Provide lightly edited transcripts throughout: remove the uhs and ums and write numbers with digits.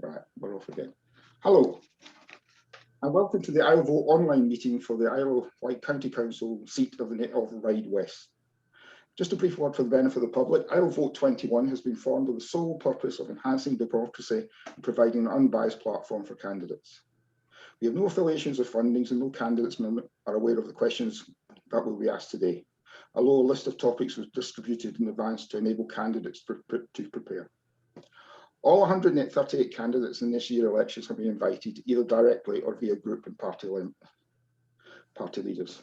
Right, we're off again. Hello, and welcome to the IsleVote online meeting for the Isle of Wight County Council seat of Ryde West. Just a brief word for the benefit of the public. IsleVote21 has been formed with the sole purpose of enhancing democracy and providing an unbiased platform for candidates. We have no affiliations or fundings, and no candidates are aware of the questions that will be asked today, although a list of topics was distributed in advance to enable candidates to prepare. All 138 candidates in this year's elections have been invited, either directly or via group and party leaders.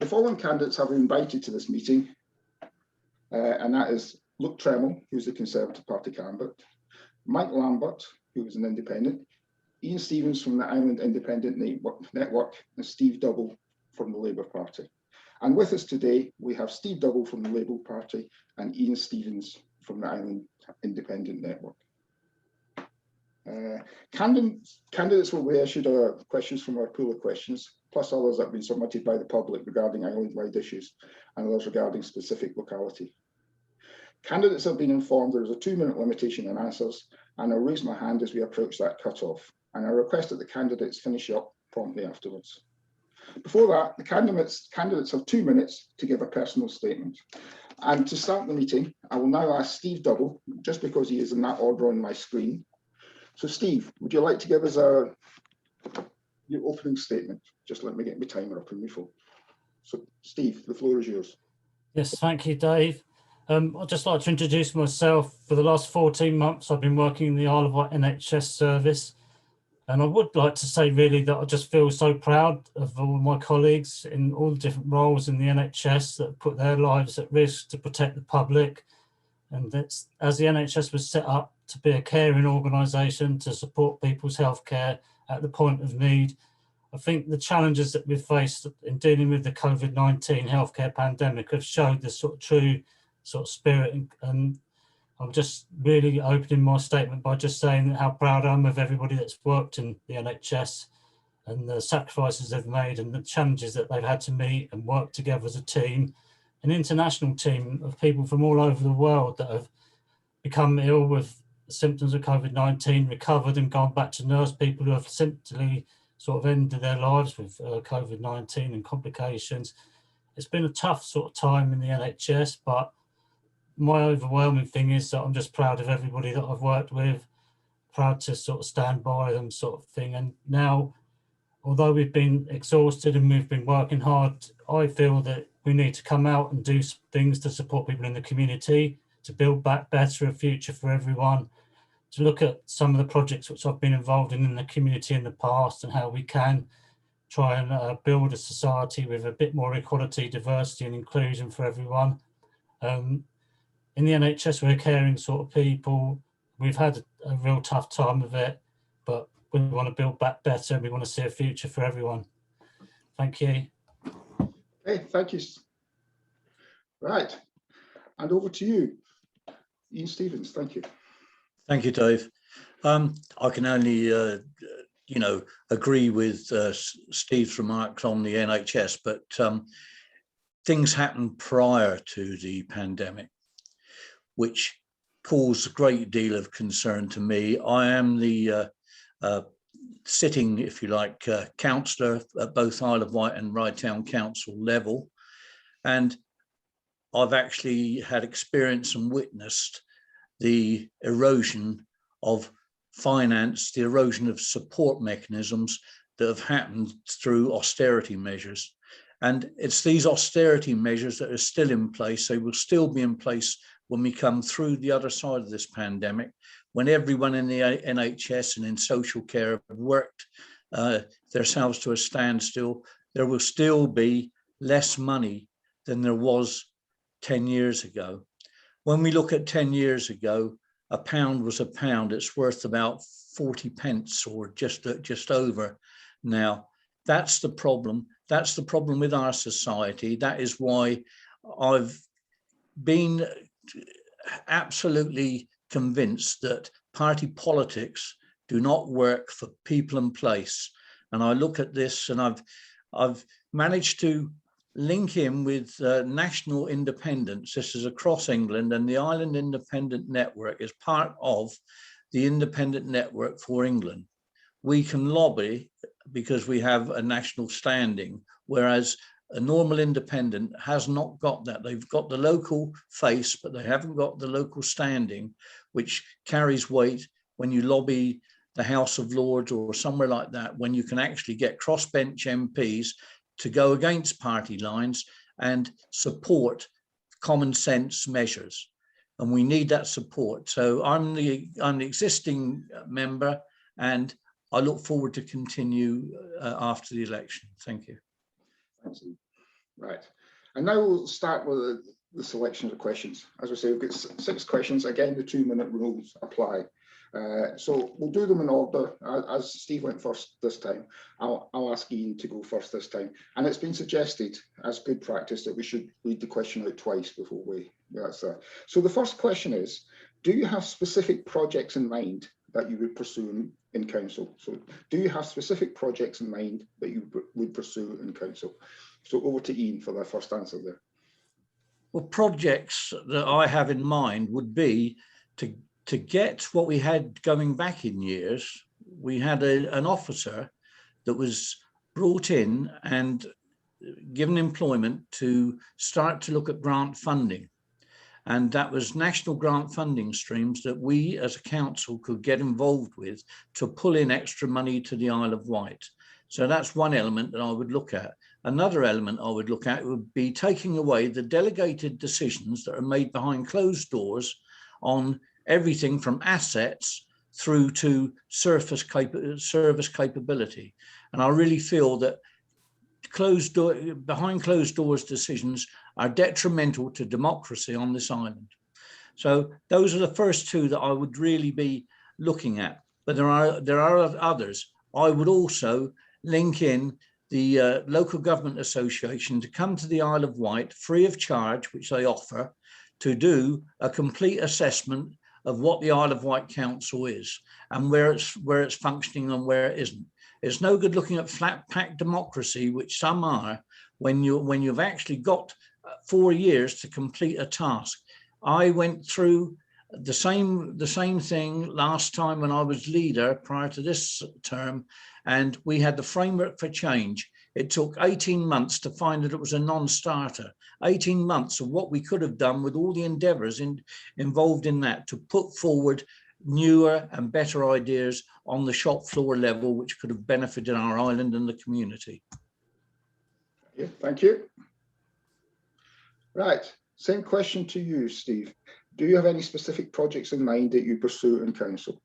The following candidates have been invited to this meeting, and that is Luke Temel, who's the Conservative Party candidate, Mike Lambert, who is an independent, Ian Stevens from the Island Independent Network, and Steve Double from the Labour Party. And with us today, we have Steve Double from the Labour Party and Ian Stevens from the Island Independent Network. Candidates will be issued questions from our pool of questions, plus others that have been submitted by the public regarding island-wide issues and others regarding specific locality. Candidates have been informed there is a 2-minute limitation on answers, and I'll raise my hand as we approach that cut-off, and I request that the candidates finish up promptly afterwards. Before that, the candidates have 2 minutes to give a personal statement. And to start the meeting, I will now ask Steve Double, just because he is in that order on my screen. So Steve, would you like to give us your opening statement? Just let me get my timer up in my phone. So Steve, the floor is yours. Yes, thank you, Dave. I'd just like to introduce myself. For the last 14 months, I've been working in the Isle of Wight NHS service. And I would like to say really that I just feel so proud of all my colleagues in all the different roles in the NHS that put their lives at risk to protect the public. And that's, as the NHS was set up to be a caring organisation to support people's healthcare at the point of need, I think the challenges that we've faced in dealing with the COVID-19 healthcare pandemic have showed this sort of true sort of spirit. And I'm just really opening my statement by just saying how proud I am of everybody that's worked in the NHS and the sacrifices they've made and the challenges that they've had to meet and work together as a team, an international team of people from all over the world that have become ill with symptoms of COVID-19, recovered and gone back to nurse people who have simply sort of ended their lives with COVID-19 and complications. It's been a tough sort of time in the NHS, but my overwhelming thing is that I'm just proud of everybody that I've worked with, proud to sort of stand by them sort of thing. And now, although we've been exhausted and we've been working hard, I feel that we need to come out and do things to support people in the community, to build back better a future for everyone, to look at some of the projects which I've been involved in the community in the past and how we can try and build a society with a bit more equality, diversity and inclusion for everyone. In the NHS, we're caring sort of people. We've had a real tough time of it, but we want to build back better and we want to see a future for everyone. Thank you. Hey, thank you. Right, and over to you, Ian Stevens. Thank you. Thank you, Dave. I can only, agree with Steve's remarks on the NHS, but things happened prior to the pandemic, which caused a great deal of concern to me. I am the sitting, if you like, councillor at both Isle of Wight and Ryde Town Council level, and I've actually had experience and witnessed the erosion of finance, the erosion of support mechanisms that have happened through austerity measures. And it's these austerity measures that are still in place. They will still be in place when we come through the other side of this pandemic, when everyone in the NHS and in social care have worked themselves to a standstill. There will still be less money than there was 10 years ago. When we look at 10 years ago, a pound was a pound. It's worth about 40 pence or just over now. That's the problem. That's the problem with our society. That is why I've been absolutely convinced that party politics do not work for people and place. And I look at this and I've managed to link in with national independence. This is across England, and the Island Independent Network is part of the independent network for England. We can lobby because we have a national standing, whereas a normal independent has not got that. They've got the local face, but they haven't got the local standing, which carries weight when you lobby the House of Lords or somewhere like that, when you can actually get crossbench MPs to go against party lines and support common sense measures. And we need that support. So I'm the existing member, and I look forward to continue after the election. Thank you. Thanks. Right. And now we'll start with the selection of the questions. As I say, we've got 6 questions. Again, the 2-minute rules apply. So we'll do them in order. As Steve went first this time, I'll ask Ian to go first this time. And it's been suggested as good practice that we should read the question out twice before we that's that. So the first question is, do you have specific projects in mind that you would pursue in council? So do you have specific projects in mind that you would pursue in council? So over to Ian for the first answer there. Well, projects that I have in mind would be to get what we had going back in years. We had an officer that was brought in and given employment to start to look at grant funding. And that was national grant funding streams that we as a council could get involved with to pull in extra money to the Isle of Wight. So that's one element that I would look at. Another element I would look at would be taking away the delegated decisions that are made behind closed doors on everything from assets through to service capability. And I really feel that behind closed doors decisions are detrimental to democracy on this island. So those are the first 2 that I would really be looking at. But there are others. I would also link in the local government association to come to the Isle of Wight free of charge, which they offer, to do a complete assessment of what the Isle of Wight Council is and where it's functioning and where it isn't. It's no good looking at flat pack democracy, which some are, when you've actually got 4 years to complete a task. I went through the same thing last time when I was leader prior to this term, and we had the framework for change. It took 18 months to find that it was a non-starter. 18 months of what we could have done with all the endeavours involved in that to put forward newer and better ideas on the shop floor level, which could have benefited our island and the community. Yeah, thank you. Right, same question to you, Steve. Do you have any specific projects in mind that you pursue in council?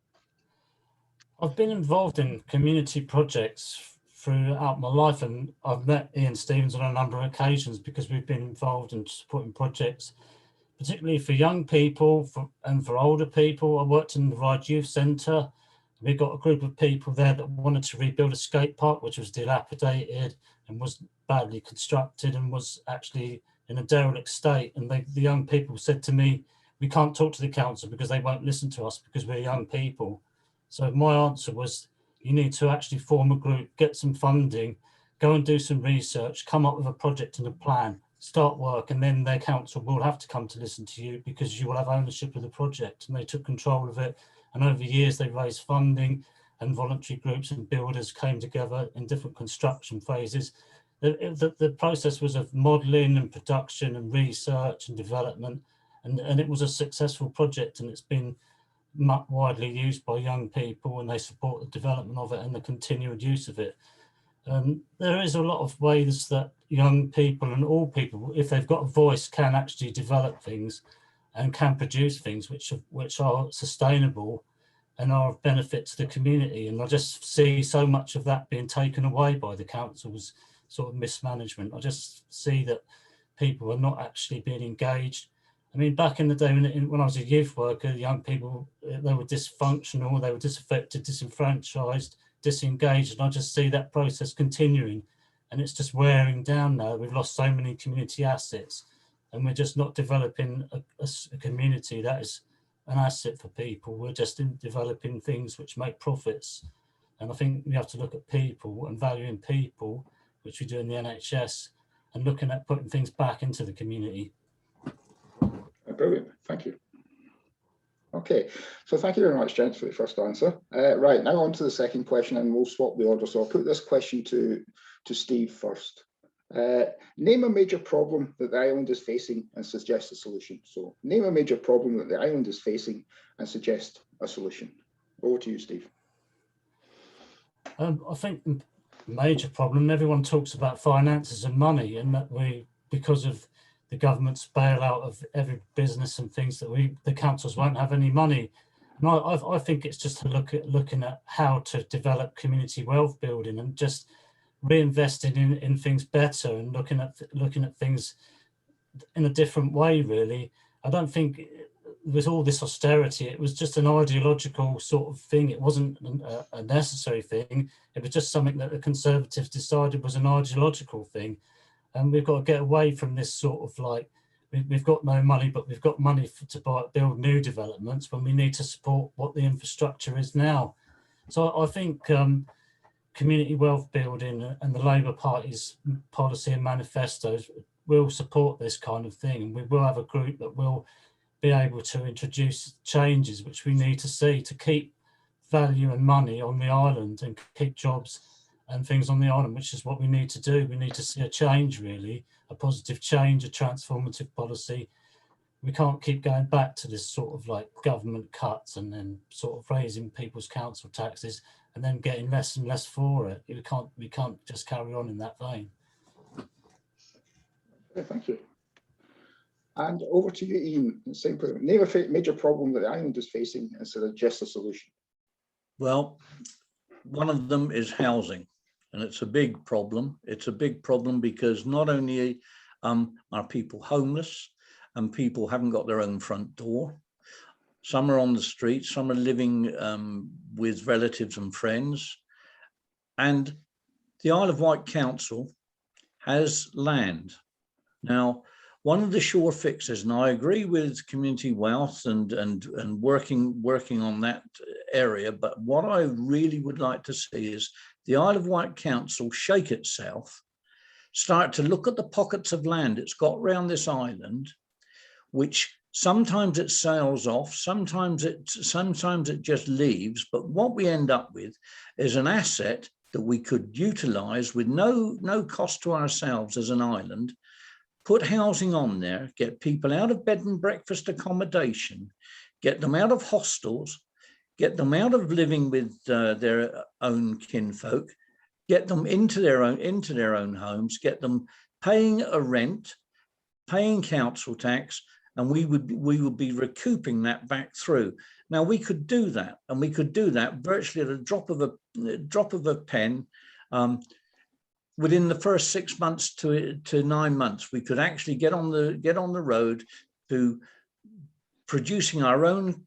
I've been involved in community projects throughout my life, and I've met Ian Stevens on a number of occasions because we've been involved in supporting projects, particularly for young people and for older people. I worked in the Ryde Youth Centre. We got a group of people there that wanted to rebuild a skate park, which was dilapidated and was badly constructed and was actually in a derelict state. And the young people said to me, we can't talk to the council because they won't listen to us because we're young people. So my answer was, you need to actually form a group, get some funding, go and do some research, come up with a project and a plan, start work, and then their council will have to come to listen to you because you will have ownership of the project. And they took control of it. And over years, they raised funding, and voluntary groups and builders came together in different construction phases. The process was of modelling and production and research and development, and it was a successful project, and it's been widely used by young people, and they support the development of it and the continued use of it. There is a lot of ways that young people and all people, if they've got a voice, can actually develop things and can produce things which are sustainable and are of benefit to the community. And I just see so much of that being taken away by the council's sort of mismanagement. I just see that people are not actually being engaged. I mean, back in the day when I was a youth worker, young people, they were dysfunctional, they were disaffected, disenfranchised, disengaged, and I just see that process continuing, and it's just wearing down now. We've lost so many community assets, and we're just not developing a community that is an asset for people. We're just developing things which make profits, and I think we have to look at people and valuing people, which we do in the NHS, and looking at putting things back into the community. Brilliant, thank you. Okay, so thank you very much, gents, for the first answer. Right, now on to the second question, and we'll swap the order. So I'll put this question to Steve first. Name a major problem that the island is facing and suggest a solution. So name a major problem that the island is facing and suggest a solution. Over to you, Steve. I think the major problem, everyone talks about finances and money, and that because of the government's bailout of every business and things, that the councils won't have any money. And I think it's just looking at how to develop community wealth building and just reinvesting in things better and looking at things in a different way, really. I don't think with all this austerity, it was just an ideological sort of thing. It wasn't a necessary thing. It was just something that the Conservatives decided was an ideological thing. And we've got to get away from this sort of like, we've got no money, but we've got money to build new developments when we need to support what the infrastructure is now. So I think community wealth building and the Labour Party's policy and manifestos will support this kind of thing. And we will have a group that will be able to introduce changes which we need to see to keep value and money on the island and keep jobs and things on the island, which is what we need to do. We need to see a change, really, a positive change, a transformative policy. We can't keep going back to this sort of like government cuts and then sort of raising people's council taxes and then getting less and less for it. We can't just carry on in that vein. Okay, thank you. And over to you, Ian. Same question. Name a major problem that the island is facing and suggest a solution. Well, one of them is housing, and it's a big problem. It's a big problem because not only are people homeless and people haven't got their own front door, some are on the street, some are living with relatives and friends. And the Isle of Wight Council has land. Now, one of the sure fixes, and I agree with community wealth and working on that area, but what I really would like to see is the Isle of Wight Council shake itself, start to look at the pockets of land it's got around this island, which sometimes it sails off, sometimes it just leaves, but what we end up with is an asset that we could utilize with no cost to ourselves as an island. Put housing on there, get people out of bed and breakfast accommodation, get them out of hostels, get them out of living with their own kinfolk, get them into their own homes, get them paying a rent, paying council tax, and we would be recouping that back through. Now we could do that, and we could do that virtually at a drop of a pen. Within the first 6 months to 9 months, we could actually get on the road to producing our own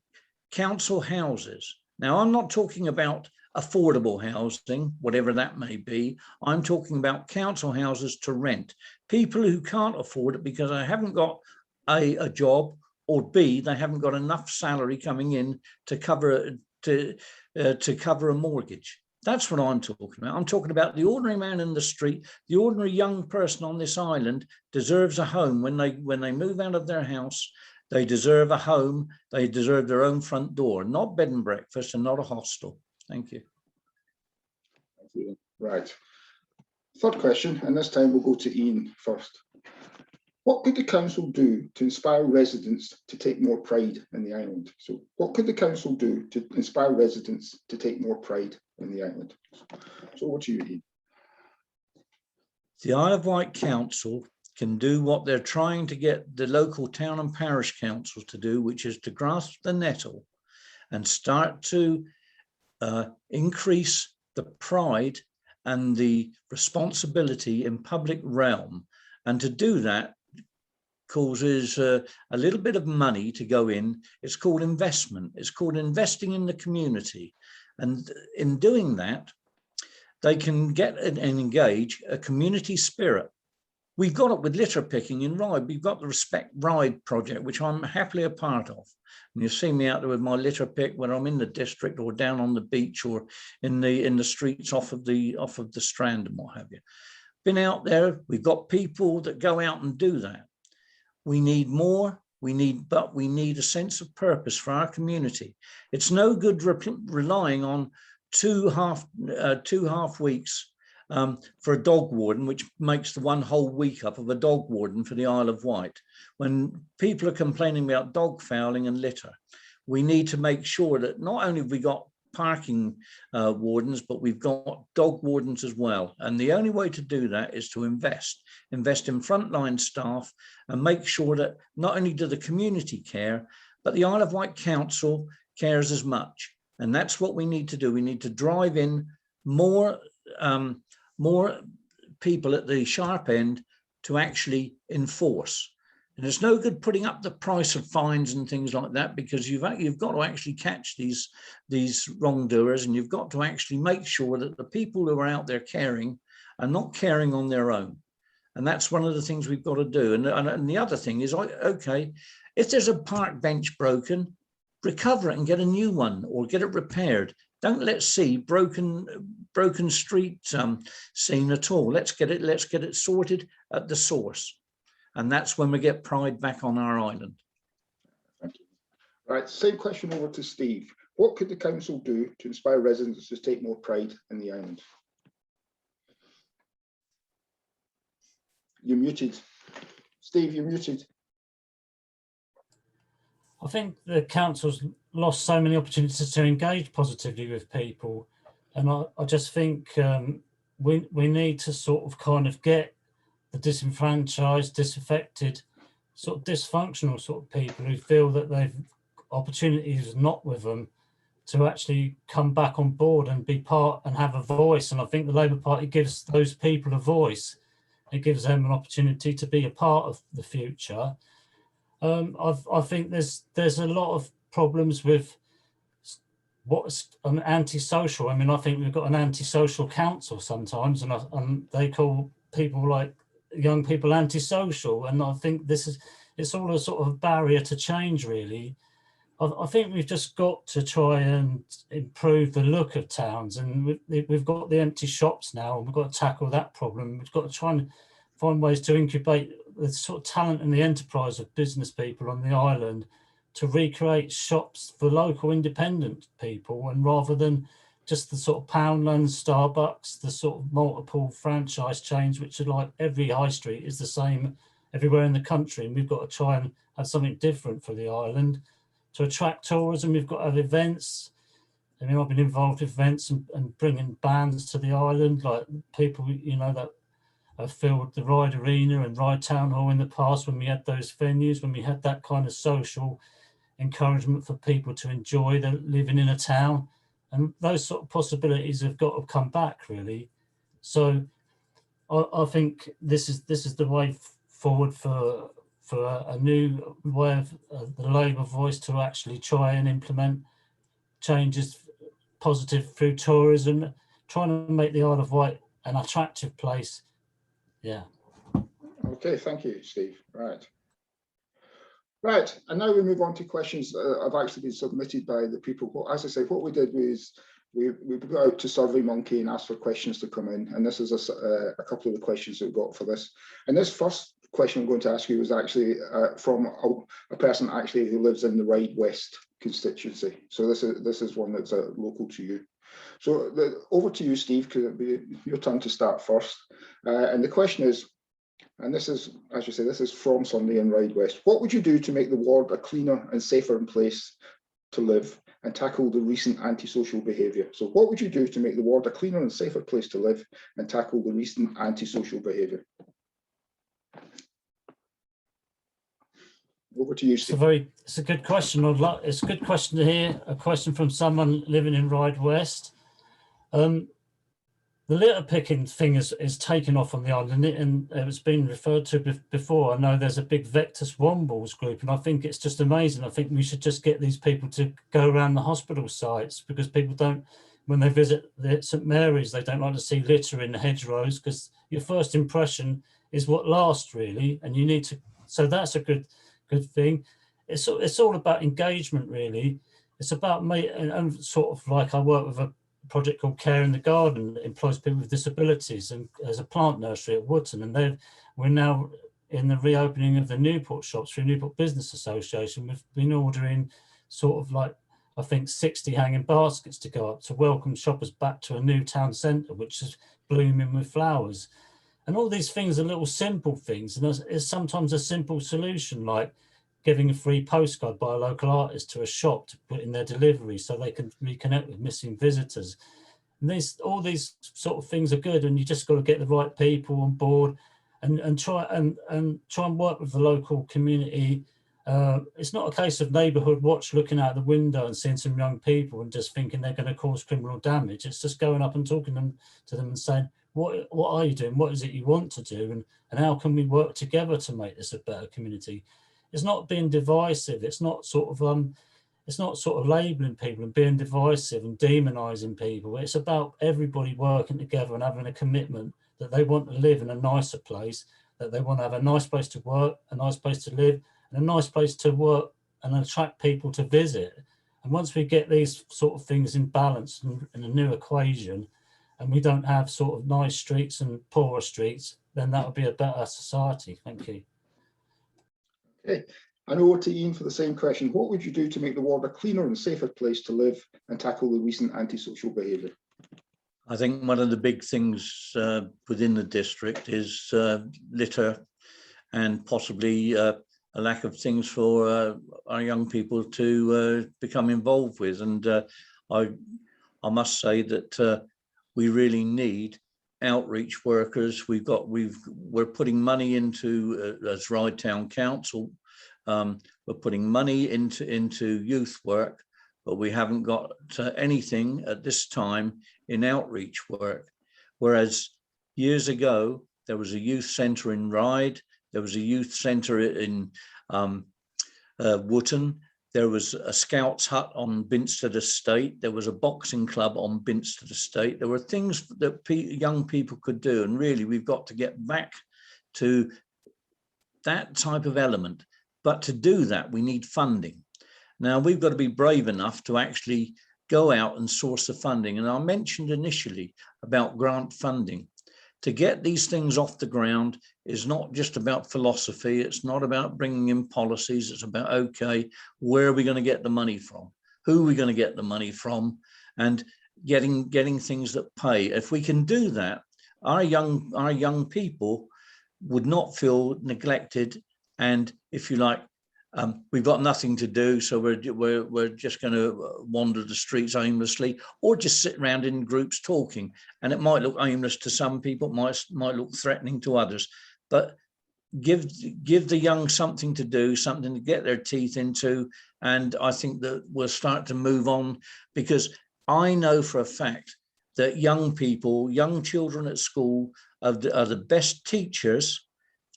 council houses. Now, I'm not talking about affordable housing, whatever that may be. I'm talking about council houses to rent. People who can't afford it because they haven't got a job, or B, they haven't got enough salary coming in to cover a mortgage. That's what I'm talking about. I'm talking about the ordinary man in the street, the ordinary young person on this island deserves a home. When they move out of their house, they deserve a home. They deserve their own front door, not bed and breakfast and not a hostel. Thank you. Thank you. Right. Third question, and this time we'll go to Ian first. What could the council do to inspire residents to take more pride in the island? So what could the council do to inspire residents to take more pride in the island? So over to you, Ian. The Isle of Wight Council can do what they're trying to get the local town and parish councils to do, which is to grasp the nettle and start to increase the pride and the responsibility in public realm. And to do that causes a little bit of money to go in. It's called investment. It's called investing in the community. And in doing that, they can get and engage a community spirit. We've got it with litter picking in Ryde. We've got the Respect Ryde project, which I'm happily a part of. And you see me out there with my litter pick when I'm in the district or down on the beach or in the streets off of the Strand and what have you. Been out there. We've got people that go out and do that. We need more We need a sense of purpose for our community. It's no good relying on two half weeks for a dog warden, which makes the one whole week up of a dog warden for the Isle of Wight. When people are complaining about dog fouling and litter, we need to make sure that not only have we got parking wardens, but we've got dog wardens as well. And the only way to do that is to invest in frontline staff and make sure that not only do the community care, but the Isle of Wight Council cares as much. And that's what we need to do. We need to drive in more people at the sharp end to actually enforce. And it's no good putting up the price of fines and things like that, because you've got to actually catch these wrongdoers, and you've got to actually make sure that the people who are out there caring are not caring on their own. And that's one of the things we've got to do. And the other thing is, okay, if there's a park bench broken, recover it and get a new one or get it repaired. Don't let's see broken street scene at all. Let's get it sorted at the source. And that's when we get pride back on our island. Thank you. Right, same question over to Steve. What could the council do to inspire residents to take more pride in the island? You're muted. Steve, you're muted. I think the council's lost so many opportunities to engage positively with people. And I just think we need to sort of kind of get the disenfranchised, disaffected, sort of dysfunctional sort of people who feel that they've opportunities not with them to actually come back on board and be part and have a voice. And I think the Labour Party gives those people a voice. It gives them an opportunity to be a part of the future. I think there's a lot of problems with what's an antisocial. I mean, I think we've got an antisocial council sometimes, and they call people like young people antisocial. And I think it's all a sort of barrier to change, really. I think we've just got to try and improve the look of towns, and we've got the empty shops now, and we've got to tackle that problem. We've got to try and find ways to incubate the sort of talent and the enterprise of business people on the island to recreate shops for local independent people, and rather than just the sort of Poundland, Starbucks, the sort of multiple franchise chains, which are like every high street is the same everywhere in the country. And we've got to try and have something different for the island. To attract tourism, we've got to have events. I mean, I've been involved with events and bringing bands to the island, like people, you know, that have filled the Ryde Arena and Ryde Town Hall in the past when we had those venues, when we had that kind of social encouragement for people to enjoy living in a town. And those sort of possibilities have got to come back, really. So I think this is the way forward for a new way of the Labour voice to actually try and implement changes positive through tourism, trying to make the Isle of Wight an attractive place. Yeah. Okay, thank you, Steve. Right, and now we move on to questions that have actually been submitted by the people. Well, as I say, what we did was we put out to SurveyMonkey and asked for questions to come in, and this is a couple of the questions that we got for this. And this first question I'm going to ask you was actually from a person actually who lives in the Ryde West constituency. So this is one that's local to you. So over to you, Steve, because it'll be your turn to start first. And the question is, and this is, as you say, this is from Sunday in Ryde West. What would you do to make the ward a cleaner and safer place to live and tackle the recent antisocial behaviour? So what would you do to make the ward a cleaner and safer place to live and tackle the recent antisocial behaviour? Over to you, Steve. It's a good question. It's a good question to hear, a question from someone living in Ryde West. The litter picking thing is taken off on the island, and it's been referred to before. I know there's a big Vectus Wombles group, and I think it's just amazing. I think we should just get these people to go around the hospital sites, because people don't, when they visit the St Mary's, they don't like to see litter in the hedgerows, because your first impression is what lasts, really, and you need to. So that's a good thing. It's all about engagement, really. It's about me, and sort of like I work with a project called Care in the Garden that employs people with disabilities, and there's a plant nursery at Wootton, and we're now in the reopening of the Newport shops through Newport Business Association. We've been ordering sort of like, I think 60 hanging baskets to go up to welcome shoppers back to a new town centre, which is blooming with flowers. And all these things are little simple things. And there's sometimes a simple solution, like giving a free postcard by a local artist to a shop to put in their delivery so they can reconnect with missing visitors. And all these sort of things are good, and you just got to get the right people on board and try and work with the local community. It's not a case of neighbourhood watch, looking out the window and seeing some young people and just thinking they're going to cause criminal damage. It's just going up and talking to them and saying, what are you doing? What is it you want to do? And how can we work together to make this a better community? It's not being divisive. It's not sort of labeling people and being divisive and demonizing people. It's about everybody working together and having a commitment that they want to live in a nicer place, that they want to have a nice place to work, a nice place to live, and a nice place to work and attract people to visit. And once we get these sort of things in balance and in a new equation, and we don't have sort of nice streets and poorer streets, then that would be a better society. Thank you. Okay. And over to Ian for the same question. What would you do to make the ward a cleaner and safer place to live and tackle the recent antisocial behaviour? I think one of the big things within the district is litter, and possibly a lack of things for our young people to become involved with. And I must say that we really need outreach workers. We're putting money into, as Ryde Town Council, we're putting money into youth work, but we haven't got anything at this time in outreach work. Whereas years ago, there was a youth centre in Ryde, there was a youth centre in Wootton, there was a Scouts hut on Binstead Estate, there was a boxing club on Binstead Estate. There were things that young people could do, and really we've got to get back to that type of element. But to do that, we need funding. Now, we've got to be brave enough to actually go out and source the funding. And I mentioned initially about grant funding. To get these things off the ground is not just about philosophy. It's not about bringing in policies. It's about, okay, where are we going to get the money from? Who are we going to get the money from? And getting things that pay. If we can do that, our young people would not feel neglected. And if you like, we've got nothing to do, so we're just going to wander the streets aimlessly, or just sit around in groups talking. And it might look aimless to some people, might look threatening to others. But give the young something to do, something to get their teeth into, and I think that we'll start to move on. Because I know for a fact that young people, young children at school, are the best teachers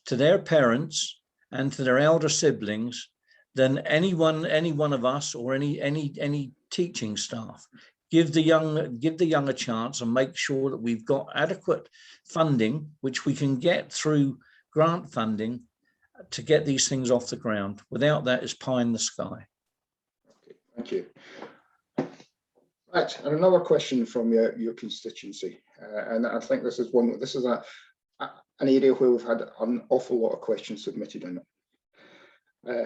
to their parents and to their elder siblings than any one of us or any teaching staff. Give the young a chance and make sure that we've got adequate funding, which we can get through grant funding, to get these things off the ground. Without that, it's pie in the sky. Okay, thank you. Right, and another question from your constituency, and I think this is an area where we've had an awful lot of questions submitted in it.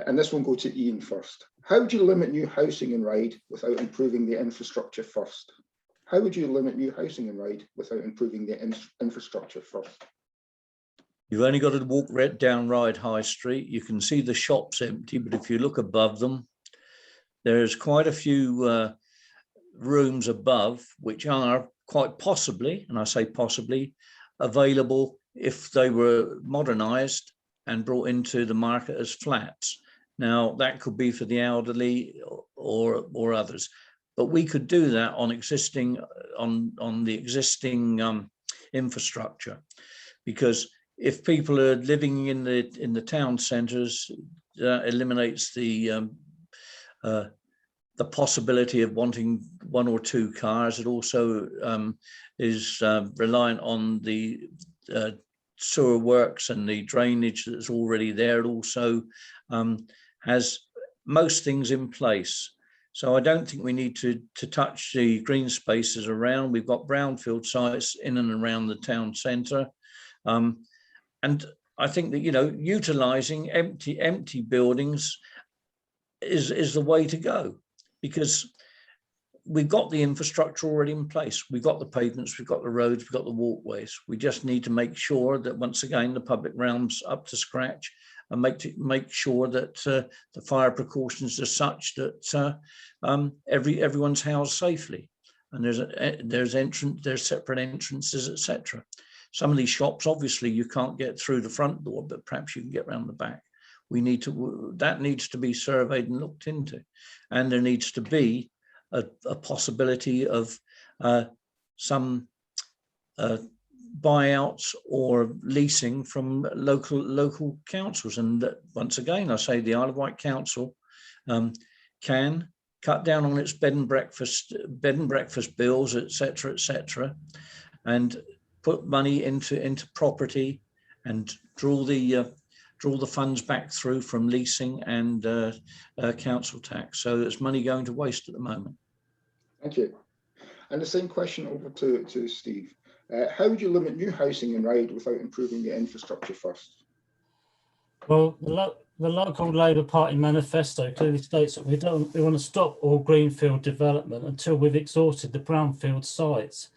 And this one will go to Ian first. How would you limit new housing in Ryde without improving the infrastructure first? How would you limit new housing in Ryde without improving the infrastructure first? You've only got to walk right down Ryde High Street. You can see the shops empty, but if you look above them, there's quite a few rooms above which are quite possibly, and I say possibly, available if they were modernised and brought into the market as flats. Now, that could be for the elderly or others, but we could do that on the existing infrastructure, because if people are living in the town centres, that eliminates the possibility of wanting one or two cars. It also is reliant on the sewer works and the drainage that's already there. It also has most things in place. So I don't think we need to touch the green spaces around. We've got brownfield sites in and around the town centre. And I think that, you know, utilising empty buildings is the way to go, because we've got the infrastructure already in place. We've got the pavements, we've got the roads, we've got the walkways. We just need to make sure that, once again, the public realm's up to scratch, and make sure that the fire precautions are such that everyone's housed safely, and there's separate entrances, etc. Some of these shops, obviously, you can't get through the front door, but perhaps you can get around the back. That needs to be surveyed and looked into, and there needs to be a possibility of some buyouts or leasing from local councils. And once again, I say the Isle of Wight Council can cut down on its bed and breakfast bills, etc., and put money into property and draw the funds back through from leasing and council tax. So there's money going to waste at the moment. Thank you. And the same question over to Steve. How would you limit new housing in Ryde without improving the infrastructure first? Well, the local Labour Party manifesto clearly states that we want to stop all greenfield development until we've exhausted the brownfield sites.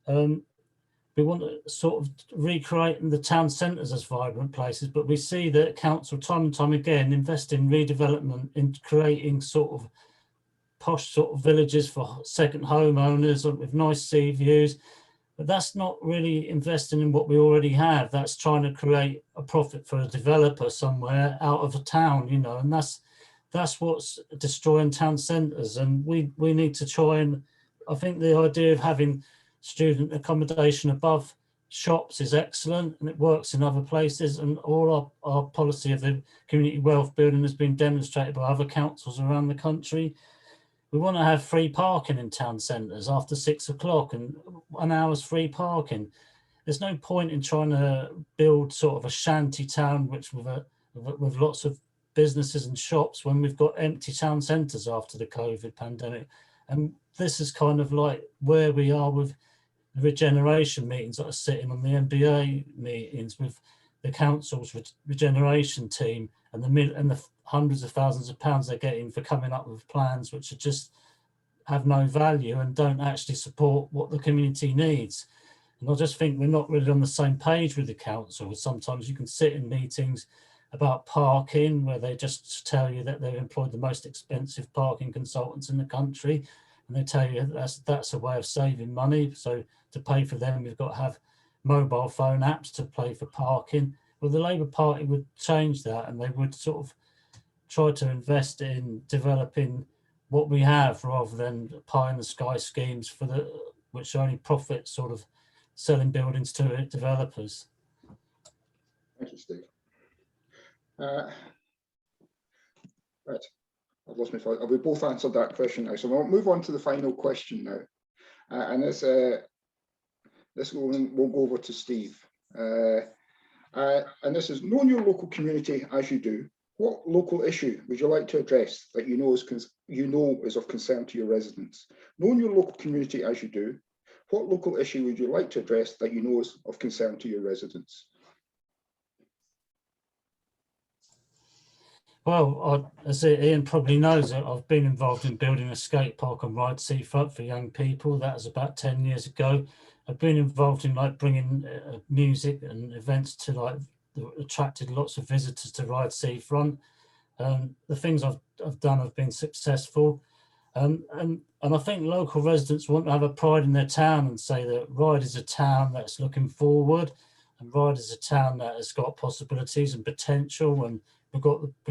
We want to sort of recreate the town centres as vibrant places, but we see that council time and time again invest in redevelopment, in creating sort of posh sort of villages for second homeowners with nice sea views. But that's not really investing in what we already have. That's trying to create a profit for a developer somewhere out of a town, you know, and that's what's destroying town centres. And we need to try, and I think the idea of having student accommodation above shops is excellent, and it works in other places, and all our policy of the community wealth building has been demonstrated by other councils around the country. We want to have free parking in town centres after 6 o'clock, and 1 hour's free parking. There's no point in trying to build sort of a shanty town with lots of businesses and shops when we've got empty town centres after the COVID pandemic. And this is kind of like where we are with the regeneration meetings that are sitting on the MBA meetings with the council's regeneration team, and the hundreds of thousands of pounds they're getting for coming up with plans which are just have no value and don't actually support what the community needs. And I just think we're not really on the same page with the council. Sometimes you can sit in meetings about parking where they just tell you that they've employed the most expensive parking consultants in the country, and they tell you that's a way of saving money. So to pay for them, we've got to have mobile phone apps to pay for parking. Well, the Labour Party would change that, and they would sort of try to invest in developing what we have rather than pie in the sky schemes which only profit sort of selling buildings to developers. Thank you, Steve. Right, I've lost my thought. We both answered that question now, so we'll move on to the final question now, and this we'll go over to Steve. And this is: knowing your local community as you do, what local issue would you like to address that you know is of concern to your residents? Knowing your local community as you do, what local issue would you like to address that you know is of concern to your residents? Well, as Ian probably knows, I've been involved in building a skate park on Ryde Seafront for young people. That was about 10 years ago. I've been involved in like bringing music and events to like attracted lots of visitors to Ryde Seafront. The things I've done have been successful, and I think local residents want to have a pride in their town and say that Ryde is a town that's looking forward, and Ryde is a town that has got possibilities and potential. And we've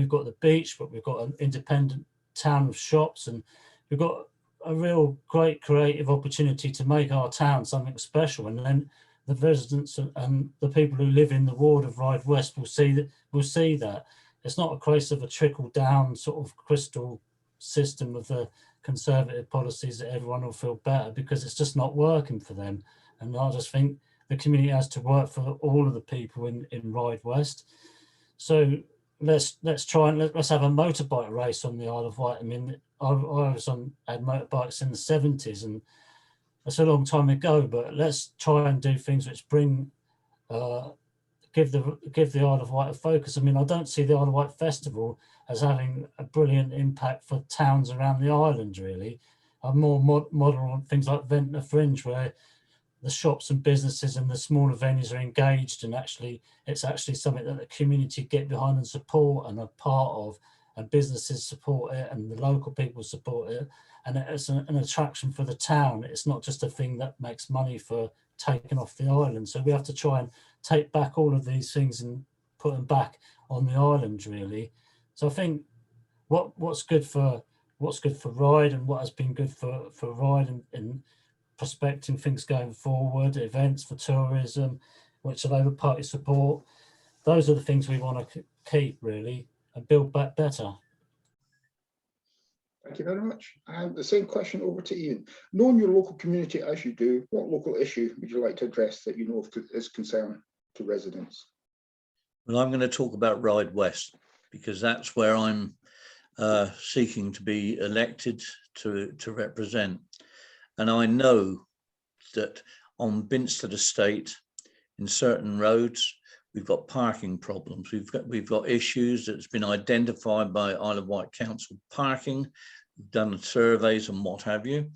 got the beach, but we've got an independent town of shops, and we've got a real great creative opportunity to make our town something special. And then the residents and the people who live in the ward of Ryde West will see that. It's not a case of a trickle down sort of crystal system of the conservative policies that everyone will feel better, because it's just not working for them. And I just think the community has to work for all of the people in Ryde West. So let's try and let's have a motorbike race on the Isle of Wight. I mean, I had motorbikes in the 70s, and that's a long time ago, but let's try and do things which give give the Isle of Wight a focus. I mean, I don't see the Isle of Wight Festival as having a brilliant impact for towns around the island, really. I'm more model on things like Ventnor Fringe, where the shops and businesses and the smaller venues are engaged, and actually it's actually something that the community get behind and support and are part of, and businesses support it and the local people support it, and it's an attraction for the town. It's not just a thing that makes money for taking off the island. So we have to try and take back all of these things and put them back on the island, really. So I think what's good for Ryde, and what has been good for Ryde in prospecting things going forward, events for tourism, which are Labour Party support, those are the things we want to keep, really, and build back better. Thank you very much. And the same question over to Ian. Knowing your local community as you do, what local issue would you like to address that you know is concern to residents? Well, I'm going to talk about Ryde West, because that's where I'm seeking to be elected to represent. And I know that on Binstead Estate, in certain roads, we've got parking problems. We've got issues that's been identified by Isle of Wight Council parking. We've done surveys and what have you,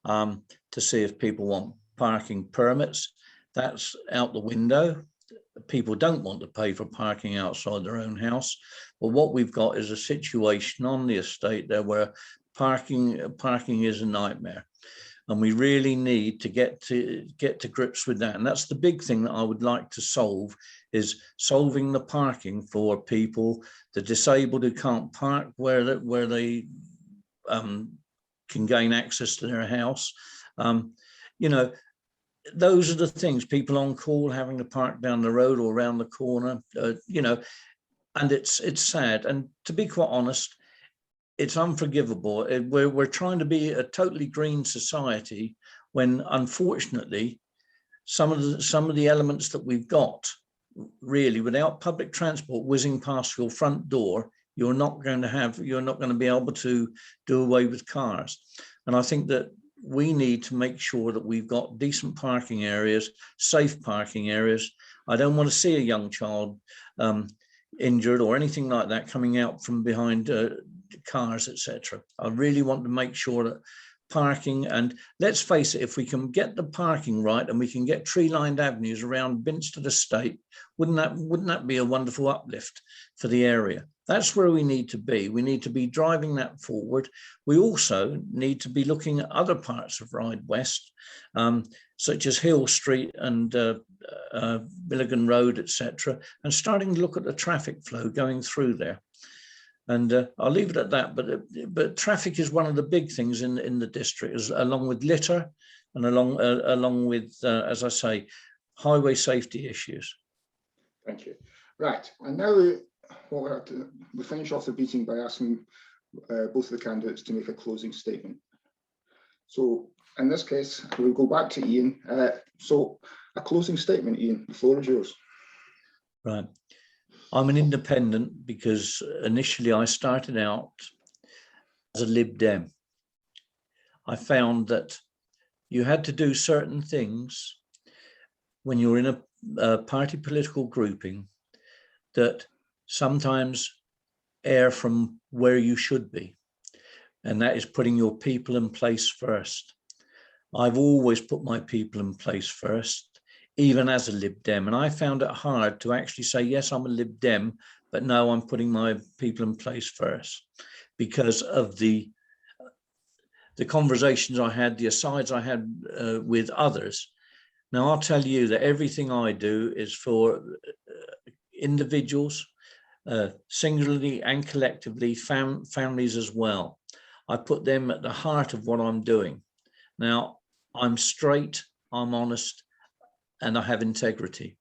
to see if people want parking permits. That's out the window. People don't want to pay for parking outside their own house. But what we've got is a situation on the estate there where parking is a nightmare. And we really need to get to grips with that. And that's the big thing that I would like to solve, is solving the parking for people, the disabled who can't park where they can gain access to their house. You know, those are the things, people on call having to park down the road or around the corner, you know, and it's sad. And to be quite honest, it's unforgivable. We're trying to be a totally green society when, unfortunately, some of the elements that we've got, really, without public transport whizzing past your front door, you're not going to be able to do away with cars. And I think that we need to make sure that we've got decent parking areas, safe parking areas. I don't want to see a young child injured or anything like that coming out from behind cars, etc. I really want to make sure that parking, and let's face it, if we can get the parking right and we can get tree-lined avenues around Binstead Estate, wouldn't that be a wonderful uplift for the area? That's where we need to be. We need to be driving that forward. We also need to be looking at other parts of Ryde West, such as Hill Street and Milligan Road, etc., and starting to look at the traffic flow going through there. And I'll leave it at that. But traffic is one of the big things in the district, along with litter and along with, as I say, highway safety issues. Thank you. Right, and now we finish off the meeting by asking both of the candidates to make a closing statement. So in this case, we'll go back to Ian. So a closing statement, Ian, the floor is yours. Right. I'm an independent because initially I started out as a Lib Dem. I found that you had to do certain things when you're in a party political grouping that sometimes err from where you should be. And that is putting your people in place first. I've always put my people in place first, even as a Lib Dem. And I found it hard to actually say, yes, I'm a Lib Dem, but no, I'm putting my people in place first, because of the conversations I had, the asides I had with others. Now, I'll tell you that everything I do is for individuals, singularly and collectively, families as well. I put them at the heart of what I'm doing. Now, I'm straight, I'm honest, and I have integrity.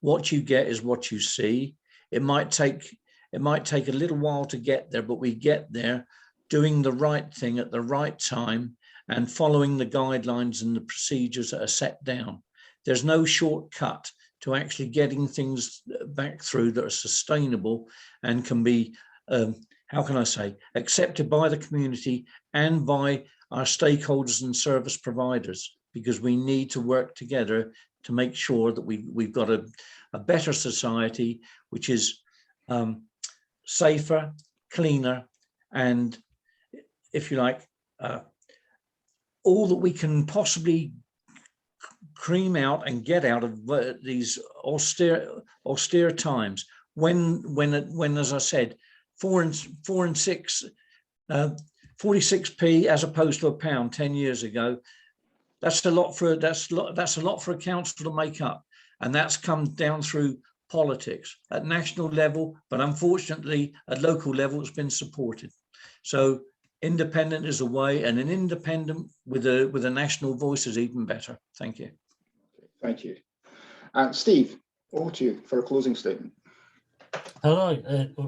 What you get is what you see. It might take a little while to get there, but we get there doing the right thing at the right time and following the guidelines and the procedures that are set down. There's no shortcut to actually getting things back through that are sustainable and can be, how can I say, accepted by the community and by our stakeholders and service providers, because we need to work together to make sure that we've got a better society, which is safer, cleaner, and, if you like, all that we can possibly cream out and get out of these austere times. When, as I said, 46p as opposed to a pound 10 years ago. That's a lot for a council to make up, and that's come down through politics at national level, but unfortunately at local level it's been supported. So independent is a way, and an independent with a national voice is even better. Thank you. Thank you. Steve, over to you for a closing statement. Hello.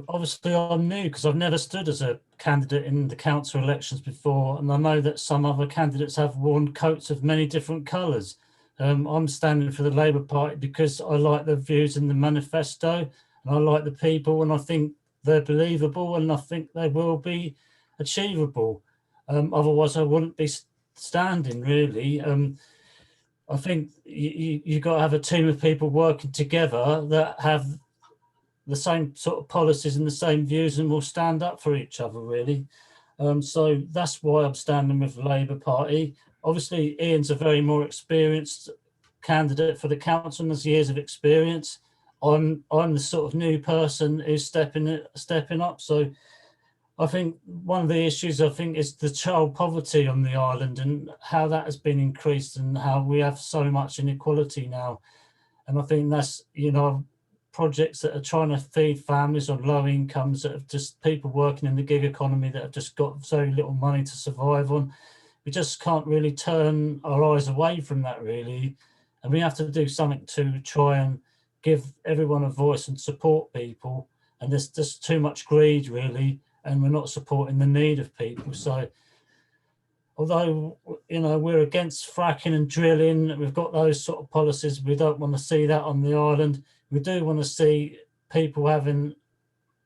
Obviously, I'm new because I've never stood as a candidate in the council elections before, and I know that some other candidates have worn coats of many different colours. I'm standing for the Labour Party because I like the views in the manifesto, and I like the people, and I think they're believable, and I think they will be achievable. Otherwise, I wouldn't be standing, really. I think you've got to have a team of people working together that have the same sort of policies and the same views and will stand up for each other, really. So that's why I'm standing with the Labour Party. Obviously, Ian's a very more experienced candidate for the council and has years of experience. I'm the sort of new person who's stepping up. So I think one of the issues, is the child poverty on the island and how that has been increased and how we have so much inequality now. And I think that's, projects that are trying to feed families on low incomes, that have just people working in the gig economy that have just got very little money to survive on. We just can't really turn our eyes away from that, really. And we have to do something to try and give everyone a voice and support people. And there's just too much greed, really, and we're not supporting the need of people. So although, we're against fracking and drilling, we've got those sort of policies, we don't want to see that on the island. We do want to see people having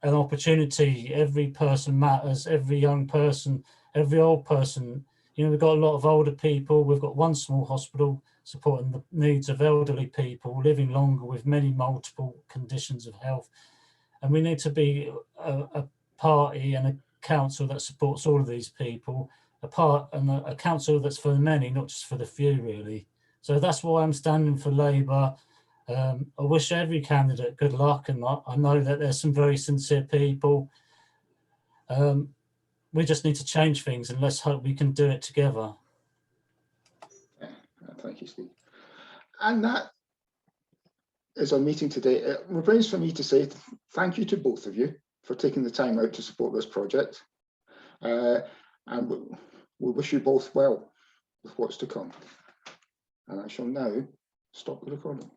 an opportunity. Every person matters, every young person, every old person. We've got a lot of older people. We've got one small hospital supporting the needs of elderly people living longer with many multiple conditions of health. And we need to be a party and a council that supports all of these people, a council that's for the many, not just for the few, really. So that's why I'm standing for Labour. I wish every candidate good luck, and I know that there's some very sincere people. We just need to change things, and let's hope we can do it together. Thank you, Steve. And that is our meeting today. It remains for me to say thank you to both of you for taking the time out to support this project. And we wish you both well with what's to come. And I shall now stop the recording.